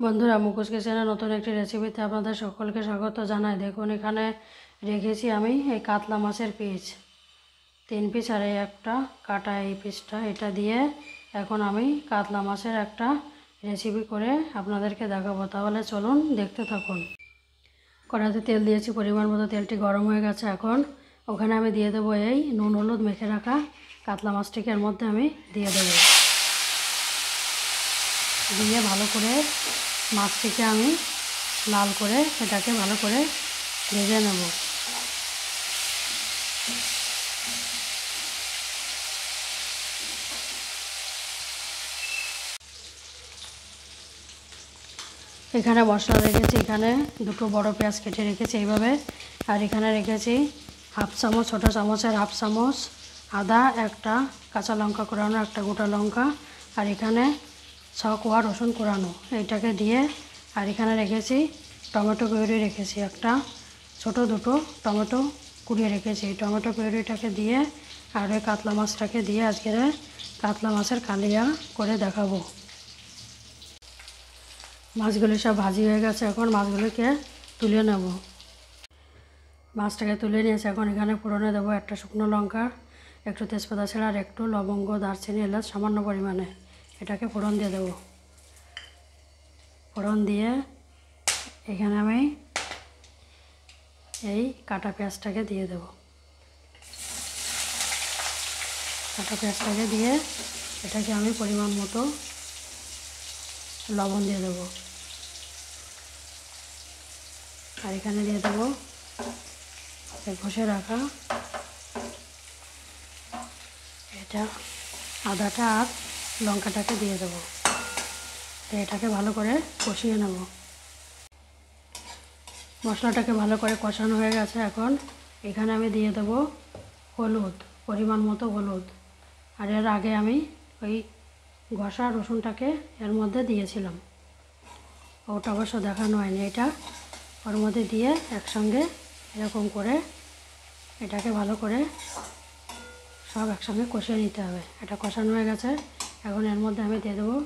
বন্ধুরা, মুখোশ কিচেনের নতুন একটি রেসিপিতে আপনাদের সকলকে স্বাগত জানাই। দেখুন, এখানে রেখেছি আমি এই কাতলা মাছের পিস 3 পিস, আর এই একটা কাটা এই পিসটা। এটা দিয়ে এখন আমি কাতলা মাছের একটা রেসিপি করে আপনাদেরকে দেখাবো। তাহলে চলুন দেখতে থাকুন। কড়াইতে তেল দিয়েছি পরিমাণ মতো, তেলটি গরম হয়ে গেছে। এখন ওখানে আমি দিয়ে দেবো এই নুন হলুদ মেখে রাখা কাতলা মাছটিকে এর মধ্যে আমি দিয়ে দেবো। দিয়ে ভালো করে মাছটিকে আমি লাল করে এটাকে ভালো করে ভেজে নেব। এখানে মশলা রেখেছি, এখানে 2 বড় পেঁয়াজ কেটে রেখেছি এইভাবে। আর এখানে রেখেছি হাফ চামচ, ছোটো চামচের হাফ চামচ আদা, একটা কাঁচা লঙ্কা কোরানো, একটা গোটা লঙ্কা, আর এখানে 6 কোয়া রসুন কোরানো, এইটাকে দিয়ে। আর এখানে রেখেছি টমেটো পিউরি রেখেছি, একটা ছোটো 2 টমেটো কুড়িয়ে রেখেছি। এই টমেটো পিউরিটাকে দিয়ে আর ওই কাতলা মাছটাকে দিয়ে আজকের কাতলা মাছের কালিয়া করে দেখাবো। মাছগুলি সব ভাজি হয়ে গেছে, এখন মাছগুলিকে তুলে নেব। মাছটাকে তুলে নিয়েছি। এখন এখানে ফোড়নে দেবো একটা শুকনো লঙ্কা, একটু তেজপাতা ছেড়া, আর একটু লবঙ্গ, দারচিনি, এলাচ সামান্য পরিমাণে। এটাকে ফোড়ন দিয়ে দেবো। ফোড়ন দিয়ে এখানে আমি এই কাটা পেঁয়াজটাকে দিয়ে দেব। কাটা পেঁয়াজটাকে দিয়ে এটাকে আমি পরিমাণ মতো লবণ দিয়ে দেবো। আর এখানে দিয়ে দেবো ঘষে রাখা এটা আদাটা আর লঙ্কাটাকে দিয়ে দেবো। এটাকে ভালো করে কষিয়ে নেব। মশলাটাকে ভালো করে কষানো হয়ে গেছে। এখন এখানে আমি দিয়ে দেবো হলুদ, পরিমাণ মতো হলুদ। আর এর আগে আমি ওই ঘষা রসুনটাকে এর মধ্যে দিয়েছিলাম, ওটা অবশ্য দেখানো হয়নি। এটা ওর মধ্যে দিয়ে একসঙ্গে এরকম করে এটাকে ভালো করে সব একসঙ্গে কষিয়ে নিতে হবে। এটা কষানো হয়ে গেছে। এখন এর মধ্যে আমি দিয়ে দেবো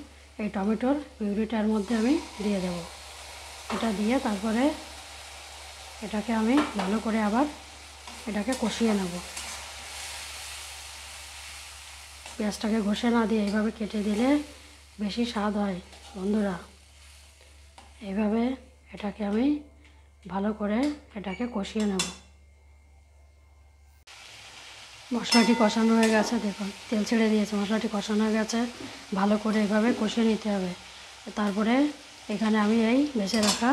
এই টমেটোর পিউরিটার মধ্যে আমি দিয়ে দেবো। এটা দিয়ে তারপরে এটাকে আমি ভালো করে আবার এটাকে কষিয়ে নেব। পেঁয়াজটাকে ঘষে না দিয়ে এইভাবে কেটে দিলে বেশি স্বাদ হয় বন্ধুরা। এইভাবে এটাকে আমি ভালো করে এটাকে কষিয়ে নেব। মশলাটি কষানো হয়ে গেছে, দেখুন তেল ছেড়ে দিয়েছে। মশলাটি কষানো হয়ে গেছে, ভালো করে এইভাবে কষিয়ে নিতে হবে। তারপরে এখানে আমি এই ভেজে রাখা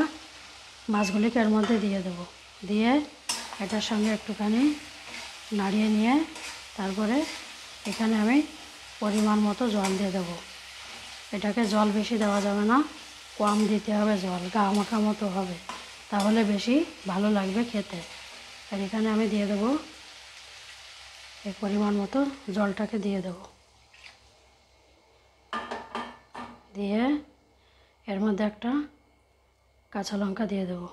মাছগুলিকে এর মধ্যে দিয়ে দেব। দিয়ে এটার সঙ্গে একটুখানি নাড়িয়ে নিয়ে তারপরে এখানে আমি পরিমাণ মতো জল দিয়ে দেব। এটাকে জল বেশি দেওয়া যাবে না, কম দিতে হবে জল, গা মাখা মতো হবে, তাহলে বেশি ভালো লাগবে খেতে। আর এখানে আমি দিয়ে দেবো এই পরিমাণ মতো জলটাকে দিয়ে দেব। দিয়ে এর মধ্যে একটা কাঁচা লঙ্কা দিয়ে দেব।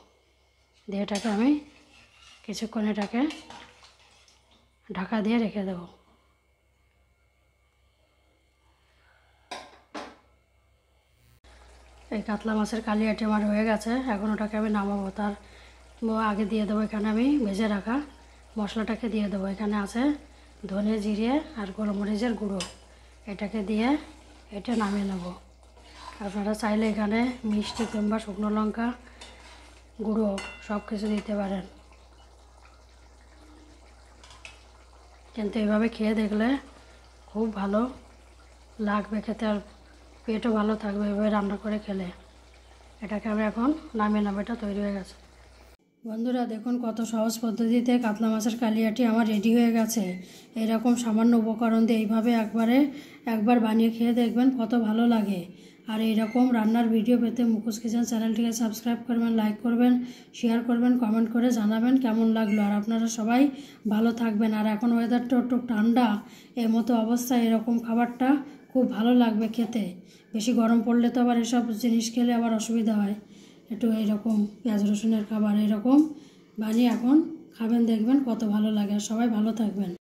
দিয়ে এটাকে আমি কিছুক্ষণ এটাকে ঢাকা দিয়ে রেখে দেব। এই কাতলা মাছের কালিয়াটি আমার হয়ে গেছে। এখন ওটাকে আমি নামাবো। তার আগে দিয়ে দেবো এখানে আমি ভেজে রাখা মশলাটাকে দিয়ে দেবো। এখানে আছে ধনে, জিরে আর গোলমরিচের গুঁড়ো। এটাকে দিয়ে এটা নামিয়ে নেব। আপনারা চাইলে এখানে মিষ্টি কিংবা শুকনো লঙ্কা গুঁড়ো সব কিছু দিতে পারেন, কিন্তু এভাবে খেয়ে দেখলে খুব ভালো লাগবে খেতে, আর পেটও ভালো থাকবে এভাবে রান্না করে খেলে। এটাকে আমি এখন নামিয়ে নেব। এটা তৈরি হয়ে গেছে। বন্ধুরা, দেখুন কত সহজ পদ্ধতিতে কাতলা মাছের কালিয়াটি আমার রেডি হয়ে গেছে। এরকম সামান্য উপকরণ দিয়ে এইভাবে একবার বানিয়ে খেয়ে দেখবেন কত ভালো লাগে। আর এইরকম রান্নার ভিডিও পেতে মুখোশ কিচেন চ্যানেলটিকে সাবস্ক্রাইব করবেন, লাইক করবেন, শেয়ার করবেন, কমেন্ট করে জানাবেন কেমন লাগলো। আর আপনারা সবাই ভালো থাকবেন। আর এখন ওয়েদারটা একটু ঠান্ডা, এর মতো অবস্থায় এরকম খাবারটা খুব ভালো লাগবে খেতে। বেশি গরম পড়লে তো আবার এসব জিনিস খেলে আবার অসুবিধা হয়। একটু এইরকম পেঁয়াজ রসুনের খাবার এরকম বানিয়ে এখন খাবেন, দেখবেন কত ভালো লাগে। আর সবাই ভালো থাকবেন।